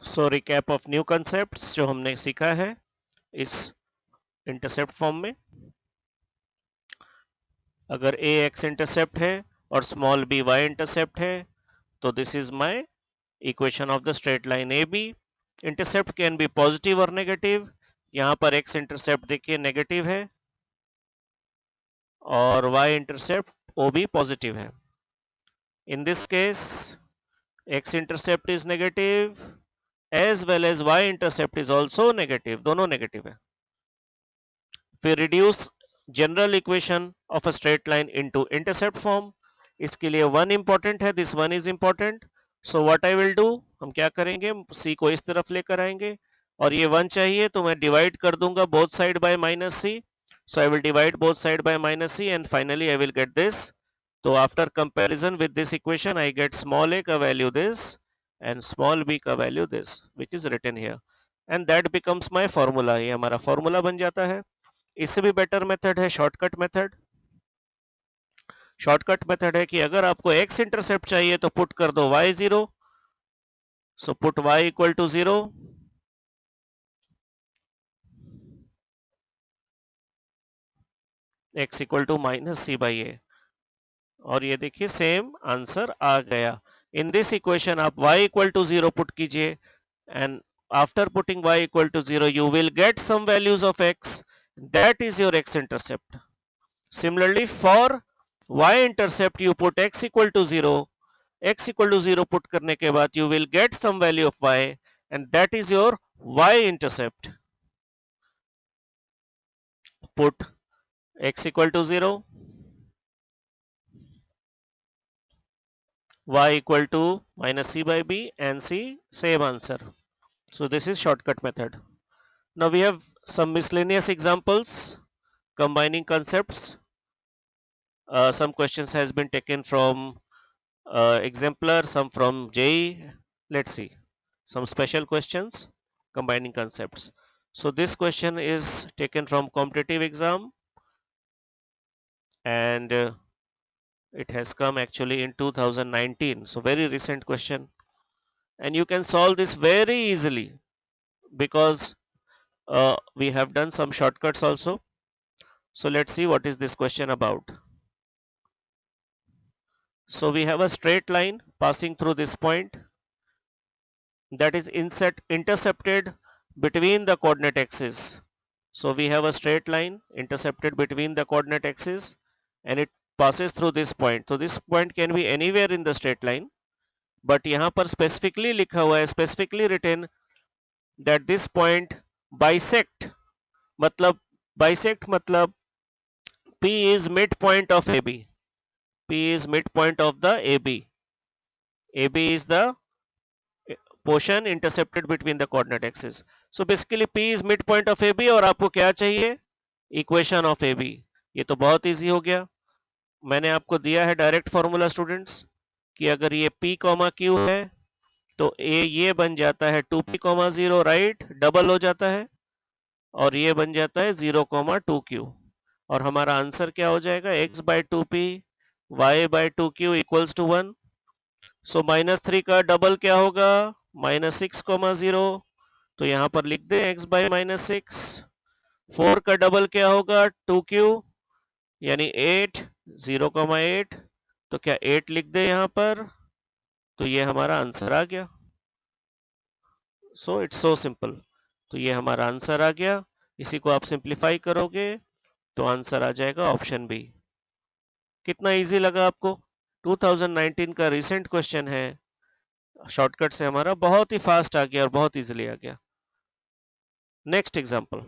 So recap of new concepts जो हमने सीखा है इस इंटरसेप्ट फॉर्म में। अगर ए एक्स इंटरसेप्ट है और स्मॉल बी वाई इंटरसेप्ट है तो this is my equation of the straight line A B. Intercept can be positive और नेगेटिव। यहाँ पर एक्स इंटरसेप्ट देखिए नेगेटिव है और Y intercept O B positive है। In this case X intercept is negative as well as Y intercept is also negative, दोनों negative है। फिर reduce general equation of a straight line into intercept form. इसके लिए one important है, this one is important. So what I will do, हम क्या करेंगे, सी को इस तरफ लेकर आएंगे और ये वन चाहिए तो मैं डिवाइड कर दूंगा both side by minus C. So I will divide both side by minus C and finally I will get this. तो after comparison with this equation I get small a का value this and small b का value this which is written here and that becomes my formula। ये हमारा formula बन जाता है। इससे भी बेटर मेथड है शॉर्टकट मेथड। शॉर्टकट मेथड है कि अगर आपको x इंटरसेप्ट चाहिए तो पुट कर दो y 0। So put y equal to 0, x equal to minus C by A, और ये देखिए सेम आंसर आ गया। इन दिस इक्वेशन आप y इक्वल टू 0 पुट कीजिए and after putting y equal to 0 you will get some values of x, that is your x intercept. Similarly for y intercept you put x equal to 0, x equal to 0 put करने के बाद you will get some value of y and that is your y intercept. Put x equal to 0, y equal to minus c by b and see same answer. So this is shortcut method. Now we have some miscellaneous examples combining concepts. Some questions has been taken from exemplar, some from JEE. Let's see some special questions combining concepts. So this question is taken from competitive exam and it has come actually in 2019. So very recent question and you can solve this very easily because we have done some shortcuts also. So let's see what is this question about. So we have a straight line passing through this point that is intercepted between the coordinate axes. So we have a straight line intercepted between the coordinate axes and it passes through this point. So this point can be anywhere in the straight line, but यहाँ पर specifically लिखा हुआ है, specifically written that this point bisect, मतलब P is midpoint of AB. P is midpoint of the AB. AB is the portion intercepted between the coordinate axes. So basically P is midpoint of AB और आपको क्या चाहिए, equation of AB। ये तो बहुत easy हो गया। मैंने आपको दिया है डायरेक्ट फॉर्मूला स्टूडेंट्स कि अगर ये P कॉमा Q है तो ये बन जाता है 2P कॉमा 0, राइट, डबल हो जाता है और ये बन जाता है 0 कॉमा 2Q और हमारा आंसर क्या हो जाएगा, x by 2P y by 2Q equals to 1। So -3 का डबल क्या होगा, -6 कॉमा 0, तो यहाँ पर लिख दें x बाई -6। 4 का डबल क्या होगा, 2Q यानी 8, 0 कॉमा 8, तो क्या 8 लिख दें यहाँ पर, तो ये हमारा आंसर आ गया। So it's so simple. तो ये हमारा आंसर आ गया। इसी को आप सिंप्लीफाई करोगे तो आंसर आ जाएगा ऑप्शन बी। कितना इजी लगा आपको? 2019 का रिसेंट क्वेश्चन है, शॉर्टकट से हमारा बहुत ही फास्ट आ गया और बहुत इजीली आ गया। Next example,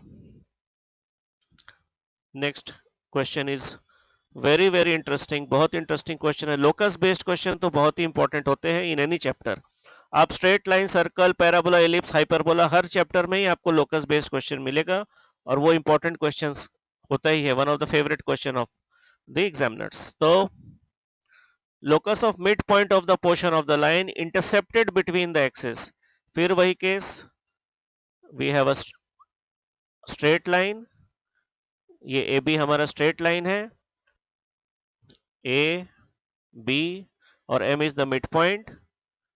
next question is very very interesting, बहुत इंटरेस्टिंग क्वेश्चन है। लोकस बेस्ड क्वेश्चन तो बहुत ही इंपॉर्टेंट होते हैं इन एनी चैप्टर। आप straight line, circle, parabola, ellipse, hyperbola, हर चैप्टर में ही आपको लोकस बेस्ड क्वेश्चन मिलेगा और वो इंपॉर्टेंट क्वेश्चंस होता ही है, one of the favourite question of the examiners. तो locus of midpoint of the portion of the line intercepted between the axes, फिर वही case, we have a straight line, ये AB हमारा स्ट्रेट लाइन है, A, B और M is the midpoint।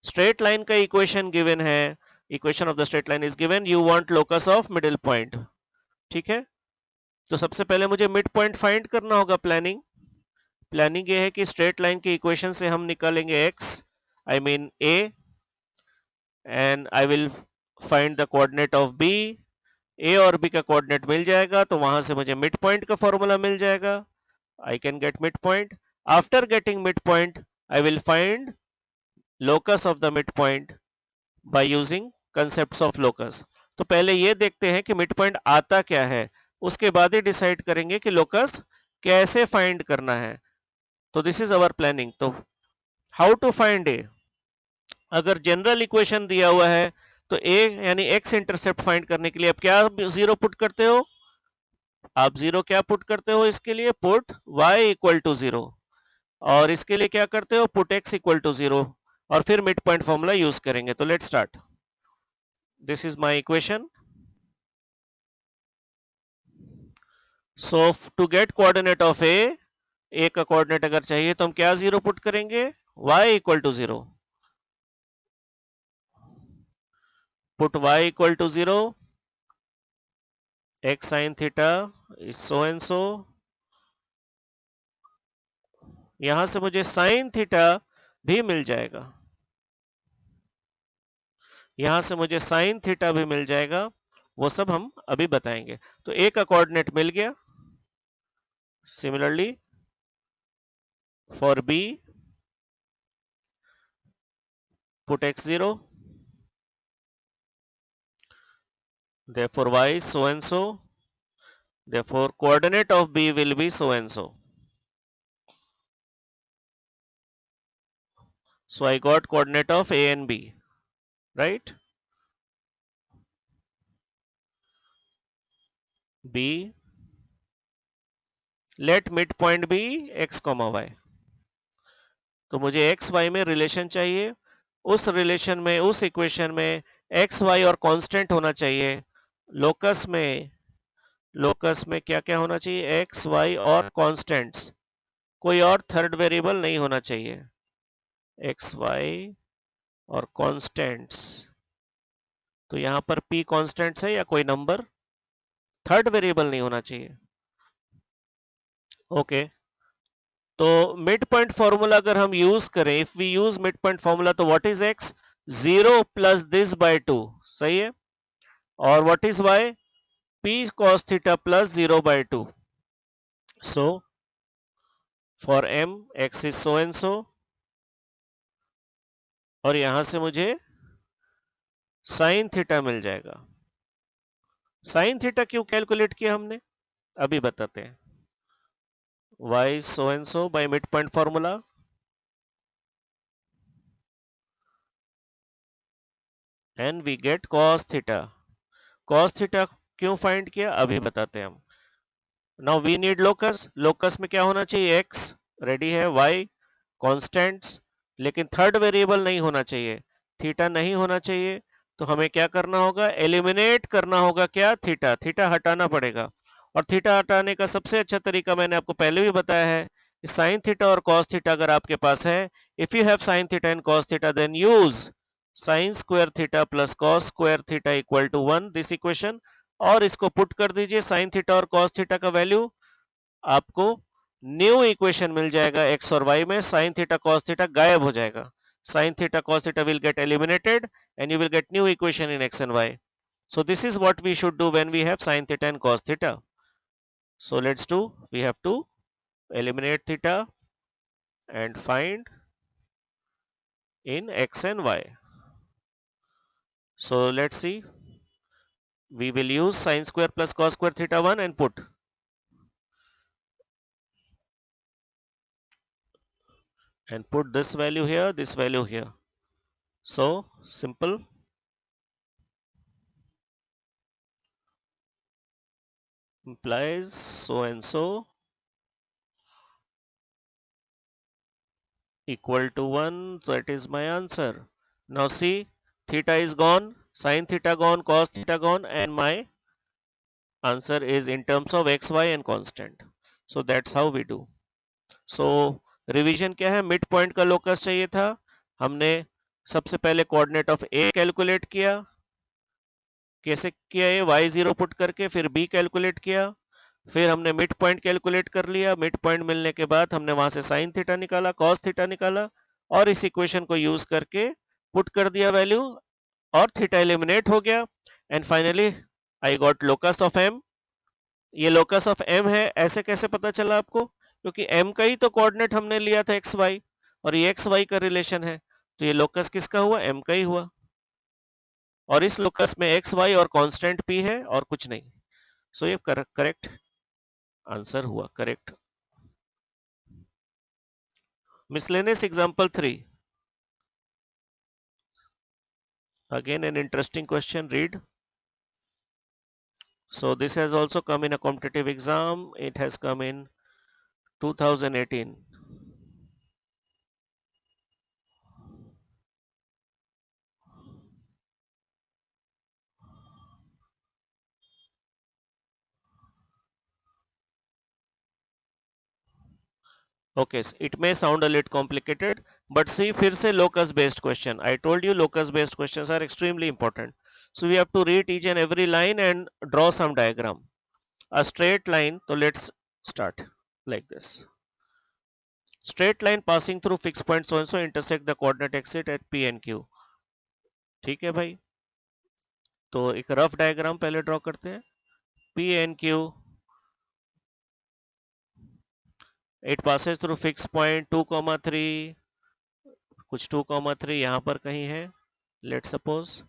Straight line का equation given है equation of the straight line is given, you want locus of middle point. ठीक है, तो सबसे पहले मुझे मिड पॉइंट फाइंड करना होगा। प्लानिंग ये है कि स्ट्रेट लाइन के इक्वेशन से हम निकालेंगे x, I mean a, and I will find the coordinate of b। a और b का कोऑर्डिनेट मिल जाएगा तो वहां से मुझे मिड पॉइंट का फॉर्मूला मिल जाएगा। I can get mid point. After getting mid point I will find locus of the mid point by using concepts of locus. तो पहले ये देखते हैं कि मिड पॉइंट आता क्या है, उसके बाद ही डिसाइड करेंगे कि लोकस कैसे फाइंड करना है। तो दिस इज अवर प्लानिंग। तो हाउ टू फाइंड ए, अगर जनरल इक्वेशन दिया हुआ है तो ए यानी एक्स इंटरसेप्ट फाइंड करने के लिए आप क्या जीरो पुट करते हो, आप जीरो क्या पुट करते हो, इसके लिए put y equal to zero, और इसके लिए क्या करते हो, put x equal to zero, और फिर मिड पॉइंट फॉर्मूला यूज करेंगे। तो let's start. This is my equation. So to get coordinate of A का कोऑर्डिनेट अगर चाहिए तो हम क्या जीरो पुट करेंगे, y equal to zero, put y equal to zero, x sin theta is so and so। यहां से मुझे sin थीटा भी मिल जाएगा, यहां से मुझे sin थीटा भी मिल जाएगा, वो सब हम अभी बताएंगे। तो a का कोऑर्डिनेट मिल गया। Similarly for b put x0, therefore y so and so, therefore coordinate of b will be so and so. So I got coordinate of a and b, right? b, let midpoint be x comma y। तो मुझे x Y में relation चाहिए, उस relation में, उस equation में x Y और constant होना चाहिए। लोकस में क्या क्या होना चाहिए, एक्स वाई और कांस्टेंट्स, कोई और थर्ड वेरिएबल नहीं होना चाहिए। एक्स वाई और कांस्टेंट्स, तो यहां पर p कांस्टेंट्स है या कोई नंबर, थर्ड वेरिएबल नहीं होना चाहिए। ओके, तो मिड पॉइंट फॉर्मूला अगर हम यूज करें, if we use mid point formula, तो what is x, 0 plus this by 2, सही है। और what is y, p cos theta plus 0 by 2। So for m x is so and so, और यहां से मुझे साइन थीटा मिल जाएगा। साइन थीटा क्यों कैलकुलेट किया हमने, अभी बताते हैं। y so and so by midpoint formula, and we get cos theta। cos theta क्यों फाइंड किया, अभी बताते हैं हम। Now we need locus. Locus में क्या होना चाहिए, x रेडी है, y कांस्टेंट्स, लेकिन थर्ड वेरिएबल नहीं होना चाहिए, थीटा नहीं होना चाहिए। तो हमें क्या करना होगा, एलिमिनेट करना होगा, क्या, थीटा, थीटा हटाना पड़ेगा। और थीटा हटाने का सबसे अच्छा तरीका मैंने आपको पहले भी बताया है, साइन थीटा और कॉस थीटा अगर आपके पास है, if you have sine theta and cos theta, then use sine square theta plus cos square theta equal to 1, this equation. और इसको पुट कर दीजिए, साइन थीटा और कॉस थीटा का वैल्यू, आपको न्यू इक्वेशन मिल जाएगा x और y में, साइन थीटा कॉस थीटा गायब हो जाएगा, sine theta cos theta will get eliminated and you will get new equation in x and y। So this is what we should do when we have sin theta and cos theta। So let's do, we have to eliminate theta and find in x and y। So let's see, we will use sin square plus cos square theta 1 and put this value here, this value here. So simple, implies so and so equal to 1, so that is my answer। Now see, theta is gone, sin theta gone, cos theta gone, and my answer is in terms of x, y and constant। So that's how we do। So revision क्या है, mid point का locus चाहिए था, हमने सबसे पहले coordinate of A calculate किया, कैसे किया ये, y0 पुट करके फिर b कैलकुलेट किया, फिर हमने मिड पॉइंट कैलकुलेट कर लिया, मिड पॉइंट मिलने के बाद हमने वहां से साइन थीटा निकाला, कॉस थीटा निकाला, और इस इक्वेशन को यूज करके पुट कर दिया वैल्यू, और थीटा एलिमिनेट हो गया, and finally I got locus of m। ये लोकस ऑफ m है, ऐसे कैसे पता चला आपको, क्योंकि m का ही तो कोऑर्डिनेट हमने लिया था एक्स वाई, और ये एक्स वाई का रिलेशन है, तो ये लोकस किसका हुआ, m का ही हुआ, और इस लोकस में एक्स वाई और कांस्टेंट p है और कुछ नहीं। सो ये करेक्ट आंसर हुआ, correct. Miscellaneous example 3. Again an interesting question, read. So this has also come in a competitive exam. It has come in 2018. Okay, so it may sound a little complicated, but see, फिर से locus based question. I told you locus based questions are extremely important. So we have to read each and every line and draw some diagram. A straight line, so let's start like this. Straight line passing through fixed point so and so intersect the coordinate exit at P and Q. ठीक है भाई, तो एक rough diagram पहले draw करते हैं। P and Q, it passes through fixed point 2,3, कुछ 2,3 यहाँ पर कहीं है, लेट सपोज।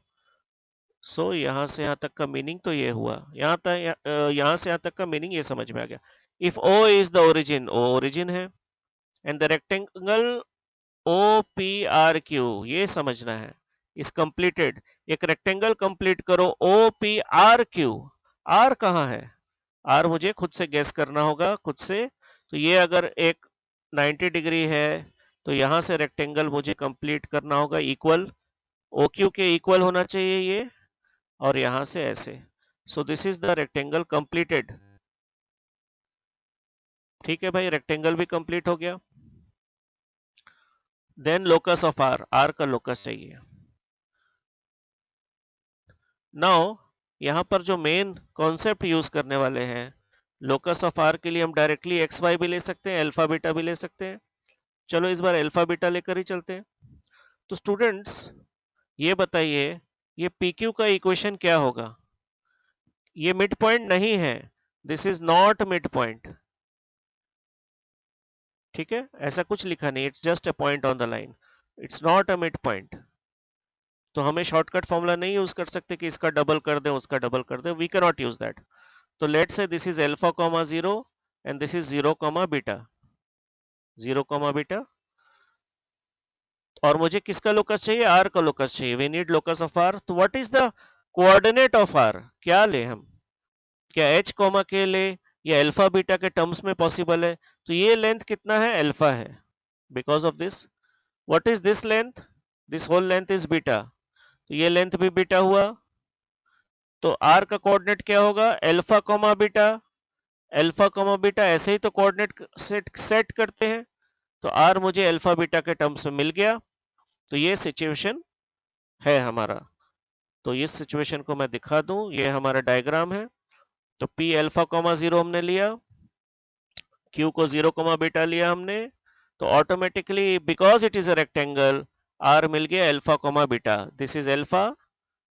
सो यहाँ से यहाँ तक का मीनिंग तो ये हुआ, यहाँ तक यहाँ से यहाँ तक का मीनिंग ये समझ में आ गया। If O is the origin, O origin है, एंड द रेक्टेंगल OPRQ, ये समझना है, इस कंप्लीटेड, एक रेक्टेंगल कंप्लीट करो OPRQ। R कहाँ है, R मुझे खुद से गैस करना होगा खुद से, तो ये अगर एक 90 डिग्री है तो यहाँ से रेक्टेंगल मुझे कंप्लीट करना होगा इक्वल, OQ के इक्वल होना चाहिए ये, और यहाँ से ऐसे। So this is the rectangle completed. ठीक है भाई, रेक्टेंगल भी कंप्लीट हो गया। Then locus of R, R का लोकस चाहिए। नाउ यहाँ पर जो मेन कॉन्सेप्ट यूज करने वाले हैं, लोकस ऑफ R के लिए हम डायरेक्टली एक्स वाई भी ले सकते हैं, अल्फा बीटा भी ले सकते हैं। चलो इस बार अल्फा बीटा लेकर ही चलते हैं। तो स्टूडेंट्स ये बताइए, ये PQ का इक्वेशन क्या होगा, ये मिड पॉइंट नहीं है, this is not mid point. ठीक है, ऐसा कुछ लिखा नहीं, it's just a point on the line, it's not a mid point. तो हमें शॉर्टकट फॉर्मूला नहीं यूज कर सकते कि इसका डबल कर दें उसका डबल कर दें, we can not use that. तो let say this is alpha comma 0 and this is 0 comma beta, 0 comma beta, और मुझे किसका लोकस चाहिए, R का लोकस चाहिए, we need locus of R। तो what is the coordinate of R, क्या ले हम, क्या H कॉमा के ले या अल्फा बीटा के टर्म्स में पॉसिबल है, तो ये लेंथ कितना है, अल्फा है, because of this. What is this length, this whole length is beta, तो ये लेंथ भी बीटा हुआ, तो R का कोऑर्डिनेट क्या होगा, alpha comma beta, alpha comma beta ऐसे ही तो कोऑर्डिनेट सेट करते हैं, तो R मुझे अल्फा बीटा के टर्म्स में मिल गया। तो ये सिचुएशन है हमारा, तो इस सिचुएशन को मैं दिखा दूं, ये हमारा डायग्राम है। तो P अल्फा कॉमा 0 हमने लिया, Q को 0 कॉमा बीटा लिया हमने, तो automatically because it is a rectangle, R मिल गया alpha comma beta, this is alpha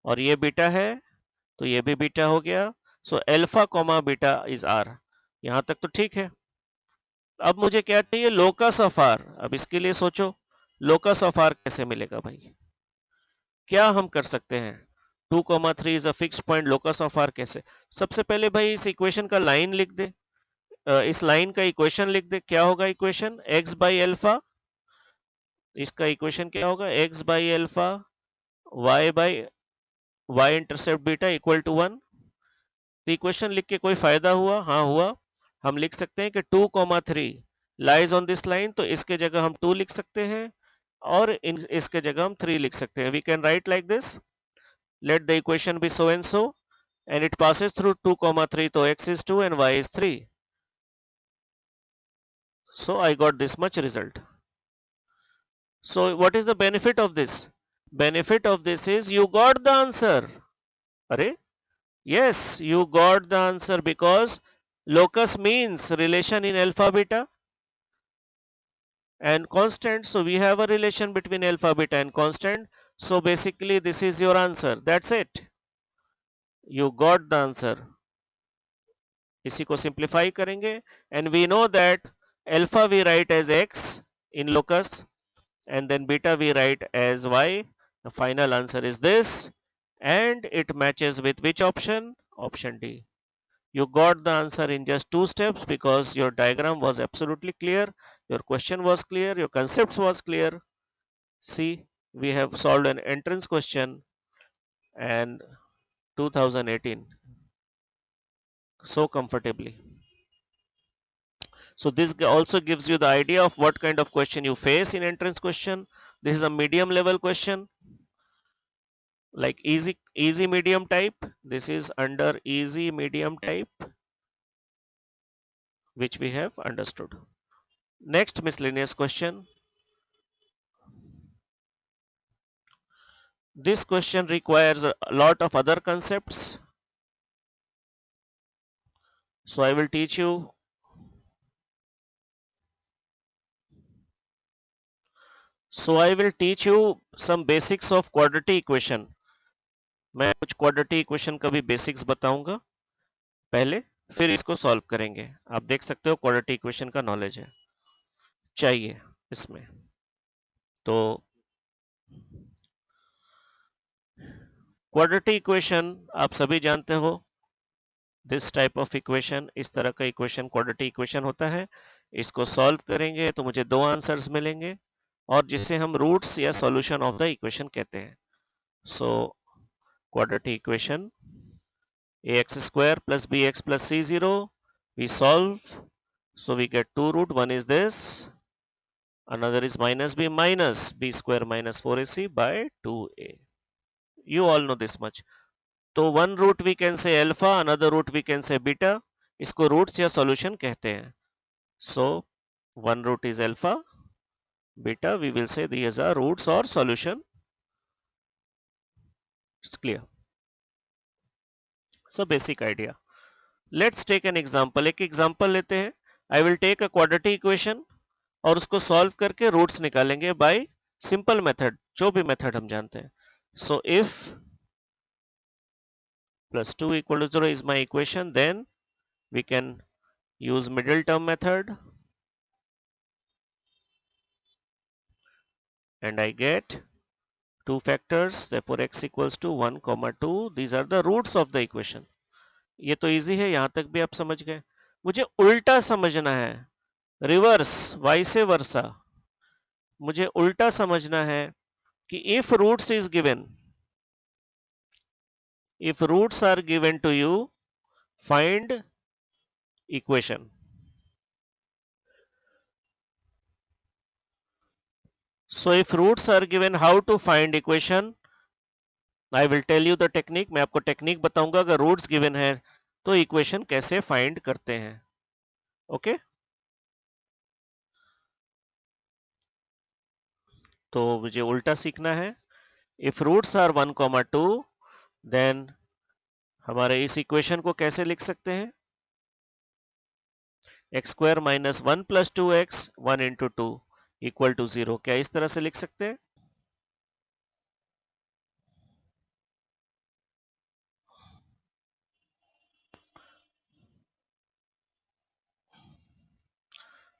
और ये बीटा है, तो ये भी बीटा हो गया। So alpha comma beta is R, यहां तक तो ठीक है। अब मुझे क्या चाहिए, लोकस ऑफ R। अब इसके लिए सोचो लोकस ऑफ R कैसे मिलेगा भाई, क्या हम कर सकते हैं, 2,3 is a fix point, locus of R कैसे। सबसे पहले भाई इस इक्वेशन का लाइन लिख दे, इस लाइन का इक्वेशन लिख दे, क्या होगा इक्वेशन, x बाई अल्फा, इसका इक्वेशन क्या होगा, x by alpha y by y intercept beta equal to 1। तो इक्वेशन लिख के कोई फायदा हुआ, हाँ हुआ। हम लिख सकते हैं कि 2,3 लाइज ऑन दिस लाइन, तो इसके जगह हम 2 लिख सकते हैं और इसके जगह हम 3 लिख सकते हैं। We can write like this, let the equation be so and so and it passes through 2,3, तो x is 2 and y is 3. So I got this much result. So what is the benefit of this? Benefit of this is you got the answer. अरे Yes, you got the answer because locus means relation in alpha beta and constant. So we have a relation between alpha beta and constant. So basically this is your answer. That's it. You got the answer. इसी को simplify करेंगे and we know that alpha we write as x in locus and then beta we write as y. The final answer is this and it matches with which option? Option D. You got the answer in just 2 steps because your diagram was absolutely clear, your question was clear, your concepts was clear. See, we have solved an entrance question and 2018 so comfortably. So this also gives you the idea of what kind of question you face in entrance question. This is a medium level question, like easy medium type. This is under easy medium type, which we have understood. Next miscellaneous question. This question requires a lot of other concepts. So I will teach you. So I will teach you some basics of quadratic equation. मैं कुछ quadratic equation का भी basics बताऊंगा पहले, फिर इसको solve करेंगे. आप देख सकते हो quadratic equation का नॉलेज है चाहिए इसमें. तो quadratic equation आप सभी जानते हो. दिस टाइप ऑफ इक्वेशन, इस तरह का इक्वेशन क्वाड्रेटिक इक्वेशन होता है. इसको सॉल्व करेंगे तो मुझे दो आंसर्स मिलेंगे और जिसे हम रूट्स या सॉल्यूशन ऑफ द इक्वेशन कहते हैं. सो quadratic equation ax square plus bx plus c0, we solve, so we get 2 root. One is this, another is minus b square minus 4ac by 2a. You all know this much. तो one root we can say alpha, another root we can say beta. इसको roots या solution कहते हैं. So one root is alpha, beta we will say these are roots और solution. It's clear. So basic idea. Let's take an example. एक example लेते हैं. I will take a quadratic equation और उसको solve करके roots निकालेंगे bye simple method, जो भी मेथड हम जानते हैं. So if plus 2 equal to 0 is my equation, then we can use middle term method and I get two factors, therefore x equals to 1 comma 2. These are the roots of the equation. ये तो easy है, यहां तक भी आप समझ गए. मुझे उल्टा समझना है, रिवर्स, वाइस वर्सा. मुझे उल्टा समझना है कि if roots is given, if roots are given to you, find equation. So if roots are given, how to find equation? I will tell you the technique. मैं आपको टेक्निक बताऊंगा अगर roots given है तो इक्वेशन कैसे find करते हैं. Okay तो मुझे उल्टा सीखना है. If roots are 1 comma 2 then हमारे इस इक्वेशन को कैसे लिख सकते हैं? X square minus 1 plus 2x 1 into 2 equal to 0. क्या इस तरह से लिख सकते हैं?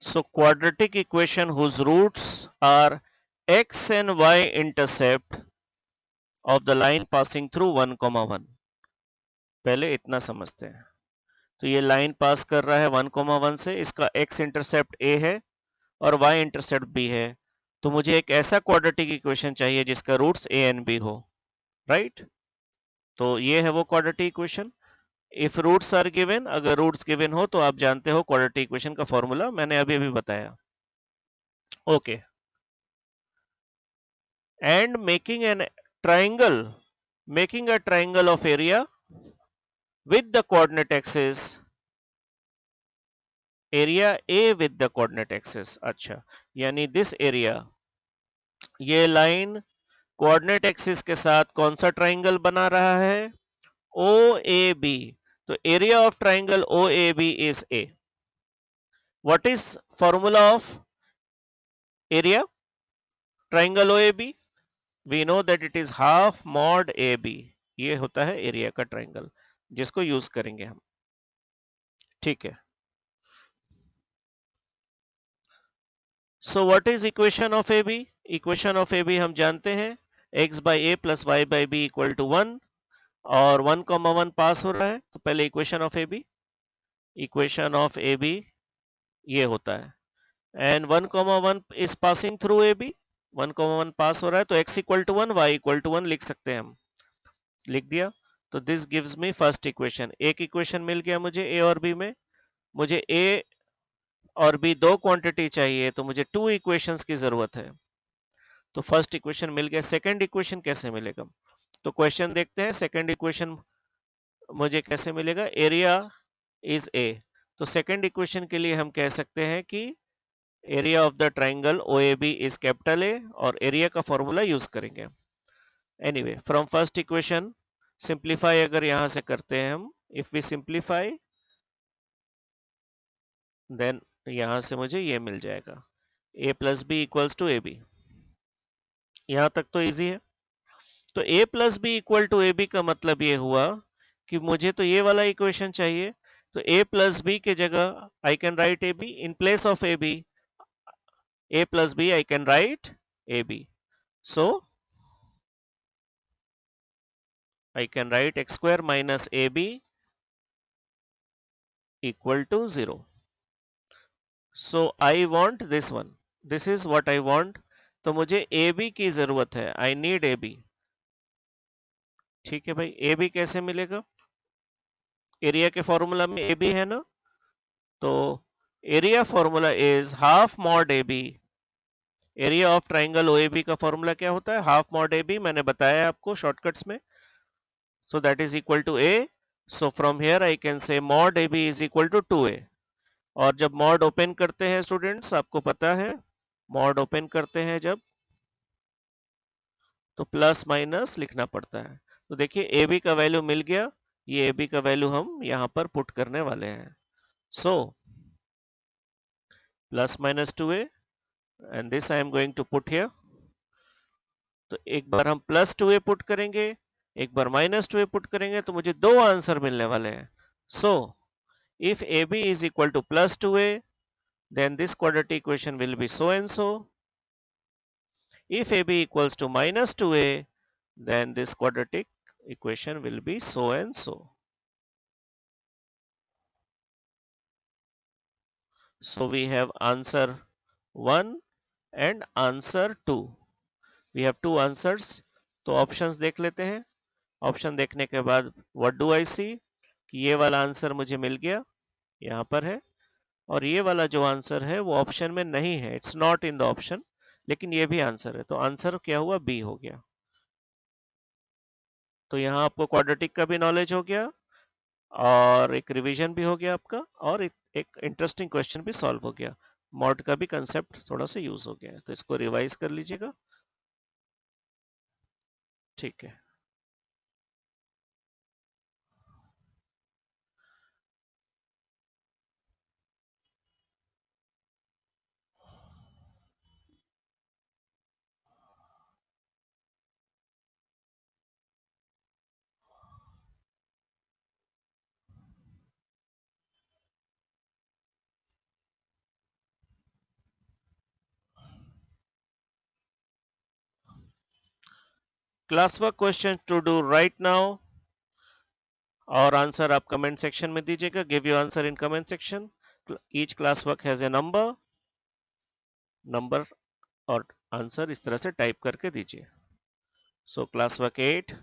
So quadratic equation whose roots are x and y intercept of the line passing through 1 comma 1. पहले इतना समझते हैं. तो ये लाइन पास कर रहा है 1,1 से, इसका x इंटरसेप्ट a है और y इंटरसेप्ट b है. तो मुझे एक ऐसा क्वाड्रेटिक इक्वेशन चाहिए जिसका रूट्स a एंड b हो, राइट? तो ये है वो quadratic equation. If roots are given, अगर रूट्स गिवन हो तो आप जानते हो क्वाड्रेटिक इक्वेशन का फॉर्मूला मैंने अभी अभी बताया. Okay. And making an triangle, making a triangle of area with the coordinate axis, area A with the coordinate axis. अच्छा, यानी दिस एरिया, ये लाइन कोऑर्डिनेट एक्सिस के साथ कौन सा ट्राइंगल बना रहा है? OAB. तो area of triangle OAB is A. What is formula of area triangle OAB? We know that it is half mod AB. ये होता है एरिया का ट्राइंगल जिसको यूज करेंगे हम. ठीक है. So what is equation of AB? Equation of AB हम जानते हैं x by a plus y by b equal to 1 और 1,1 पास हो रहा है. तो पहले equation of AB. Equation of AB ये होता है and 1,1 is passing through AB. 1,1 pass हो रहा है तो x equal to 1 y equal to 1 लिख सकते हैं हम. लिख दिया. तो this gives me first equation. एक इक्वेशन मिल गया मुझे a और b में. मुझे a और b दो क्वांटिटी चाहिए तो मुझे टू इक्वेशंस की जरूरत है. तो फर्स्ट इक्वेशन मिल गया. सेकंड इक्वेशन कैसे मिलेगा? तो क्वेश्चन देखते हैं. सेकंड इक्वेशन मुझे कैसे मिलेगा? Area is a. तो सेकंड इक्वेशन के लिए हम कह सकते हैं कि area of the triangle OAB is capital A और एरिया का फॉर्मूला यूज करेंगे. Anyway from first equation simplify अगर यहां से करते हैं हम, इफ वी सिंप्लीफाई देन यहां से मुझे ये मिल जाएगा a plus b equals to AB. यहां तक तो इजी है. तो a plus b equal to AB का मतलब ये हुआ कि मुझे तो ये वाला इक्वेशन चाहिए. तो a प्लस बी के जगह I can write AB in place of AB. a plus b I can write AB. So I can write x square minus AB equal to 0. So I want this one. This is what I want. तो मुझे AB की जरूरत है. I need AB. ठीक है भाई. AB कैसे मिलेगा? एरिया के फॉर्मूला में AB है ना. तो area formula is half mod AB. Area of triangle OAB का फॉर्मूला क्या होता है? Half mod AB. मैंने बताया आपको शॉर्टकट्स में. So that is equal to A. So from here I can say mod AB is equal to 2A. और जब mod ओपन करते हैं स्टूडेंट्स, आपको पता है mod ओपन करते हैं जब, तो प्लस माइनस लिखना पड़ता है. तो देखिए AB का वैल्यू मिल गया. ये AB का वैल्यू हम यहाँ पर पुट करने वाले हैं. So plus minus 2A and this I am going to put here. तो एक बार हम प्लस 2A पुट करेंगे, एक बार माइनस 2A पुट करेंगे तो मुझे दो आंसर मिलने वाले हैं. सो if AB is equal to plus 2A, then this quadratic equation will be so and so. If AB equals to minus 2A, then this quadratic equation will be so and so. So we have answer 1 and answer 2. We have two answers. तो options देख लेते हैं. Option देखने के बाद what do I see? कि ये वाला आंसर मुझे मिल गया, यहाँ पर है. और ये वाला जो आंसर है वो ऑप्शन में नहीं है. It's not in the option. लेकिन ये भी आंसर है. तो आंसर क्या हुआ? बी हो गया. तो यहाँ आपको क्वाड्रेटिक का भी नॉलेज हो गया और एक रिवीजन भी हो गया आपका और एक इंटरेस्टिंग क्वेश्चन भी सॉल्व हो गया. मॉड का भी कंसेप्ट थोड़ा सा यूज हो गया. तो इसको रिवाइज कर लीजिएगा. ठीक है. Class work question to do right now और आंसर आप कमेंट सेक्शन में दीजिएगा. Give your answer in comment section. Each class work has a number और आंसर इस तरह से टाइप करके दीजिए. So class work 8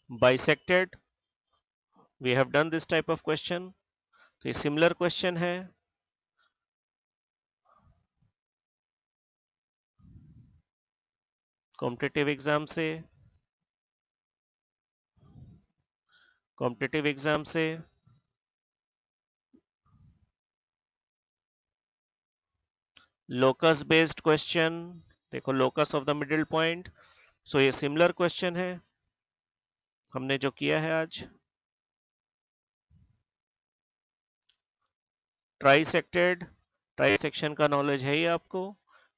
bisected. We have done this type of question. तो ये सिमिलर क्वेश्चन है. कॉम्पिटिटिव एग्जाम से लोकस बेस्ड क्वेश्चन. देखो locus of the middle point. So ये सिमिलर क्वेश्चन है हमने जो किया है आज। ट्राइसेक्टेड, ट्राइसेक्शन का नॉलेज है ही आपको।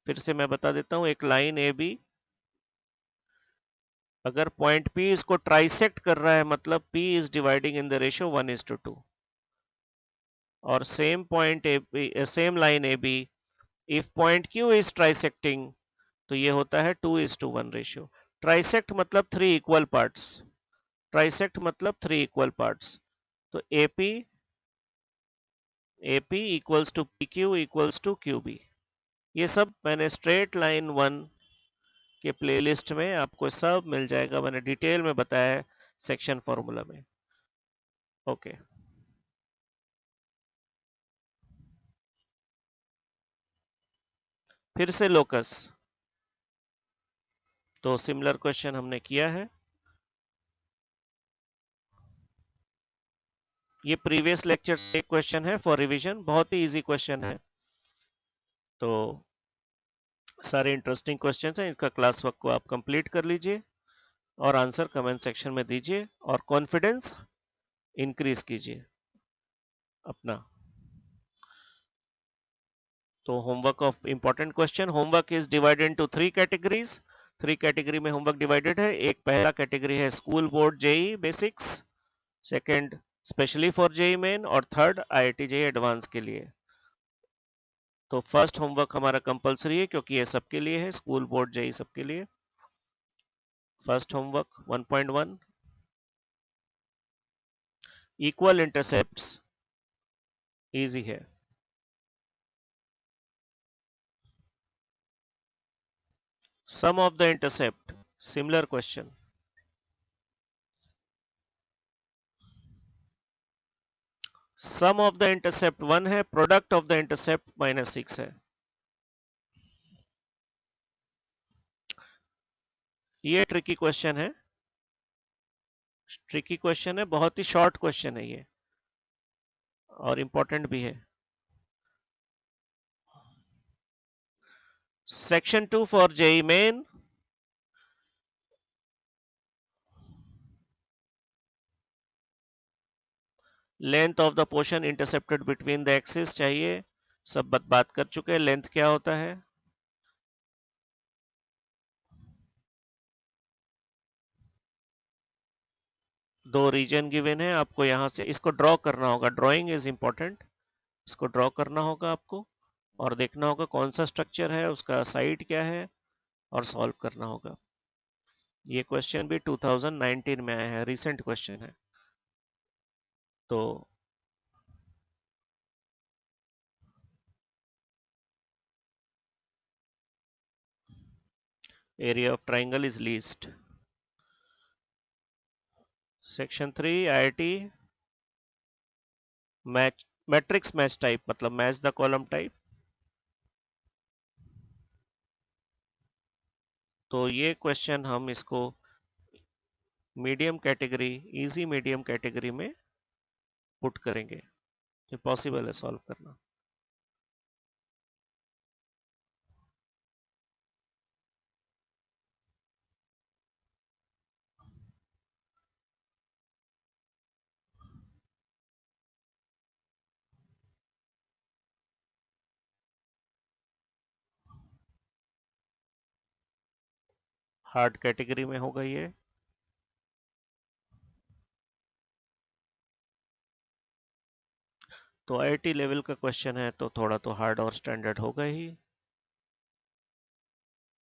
फिर से मैं बता देता हूं, एक लाइन ए बी, अगर पॉइंट P इसको ट्राइसेक्ट कर रहा है मतलब P is dividing in the ratio 1:2। और same point A B, same line A B, if point Q is trisecting तो ये होता है 2:1 रेशियो। ट्राइसेक्ट मतलब 3 इक्वल पार्ट्स, ट्राइसेक्ट मतलब 3 इक्वल पार्ट्स। तो AP equals to PQ equals to QB। ये सब मैंने स्ट्रेट लाइन 1 के प्लेलिस्ट में आपको सब मिल जाएगा, मैंने डिटेल में बताया है सेक्शन फॉर्मूला में। ओके, फिर से लोकस, तो सिमिलर क्वेश्चन हमने किया है। ये प्रीवियस लेक्चर से एक क्वेश्चन है फॉर रिवीजन, बहुत ही इजी क्वेश्चन है। तो सारे इंटरेस्टिंग क्वेश्चंस हैं, इसका क्लास वर्क को आप कंप्लीट कर लीजिए और आंसर कमेंट सेक्शन में दीजिए और कॉन्फिडेंस इंक्रीज कीजिए अपना। तो homework of important question, homework is divided into 3 categories. 3 category में होमवर्क डिवाइडेड है। एक पहला कैटेगरी है school board JEE basics, second specially for JEE Main, और थर्ड आईआईटी जेई एडवांस के लिए। तो फर्स्ट होमवर्क हमारा कंपलसरी है क्योंकि ये सबके लिए है, स्कूल बोर्ड जेई सबके लिए। First homework 1.1, equal intercepts, easy है। Sum of the intercept, similar question. Sum of the intercept 1 है, प्रोडक्ट ऑफ द इंटरसेप्ट -6 है। ये ट्रिकी क्वेश्चन है, ट्रिकी क्वेश्चन है, बहुत ही शॉर्ट क्वेश्चन है ये और इंपॉर्टेंट भी है। Section 2 for JEE Main, length of the portion intercepted between the axis चाहिए, सब बात कर चुके हैं लेंथ क्या होता है। दो रीजन गिवन है, आपको यहां से इसको ड्रॉ करना होगा, ड्राइंग इज इंपॉर्टेंट। इसको ड्रॉ करना होगा आपको और देखना होगा कौन सा स्ट्रक्चर है, उसका साइड क्या है और सॉल्व करना होगा। ये क्वेश्चन भी 2019 में आया है, रिसेंट क्वेश्चन है। तो area of triangle is least. Section 3 IIT match, matrix match type मतलब मैच द कॉलम टाइप। तो ये क्वेश्चन हम इसको medium category, easy medium category में पुट करेंगे, ये पॉसिबल है सॉल्व करना। हार्ड कैटेगरी में होगा ये। तो आईआईटी लेवल का क्वेश्चन है तो थोड़ा तो हार्ड और स्टैंडर्ड होगा ही।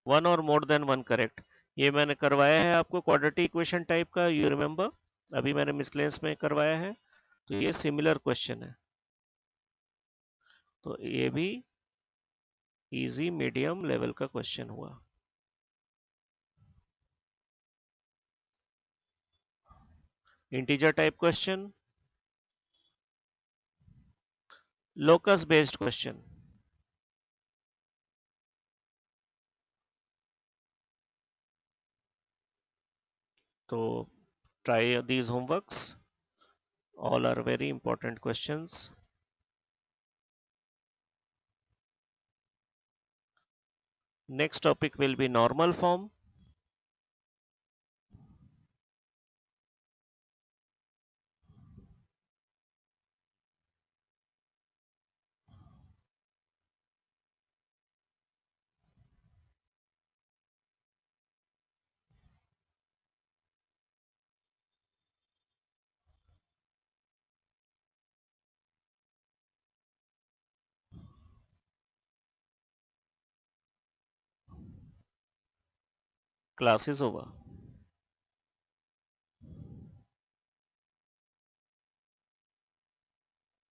वन और मोर देन वन करेक्ट, ये मैंने करवाया है आपको क्वाड्रेटिक इक्वेशन टाइप का, यू रिमेंबर, अभी मैंने मिसलेंस में करवाया है। तो ये सिमिलर क्वेश्चन है, तो ये भी इजी मीडियम लेवल का क्वेश्चन हुआ। Integer type question, locus based question. तो try these homeworks, all are very important questions. Next topic will be normal form. Class is over.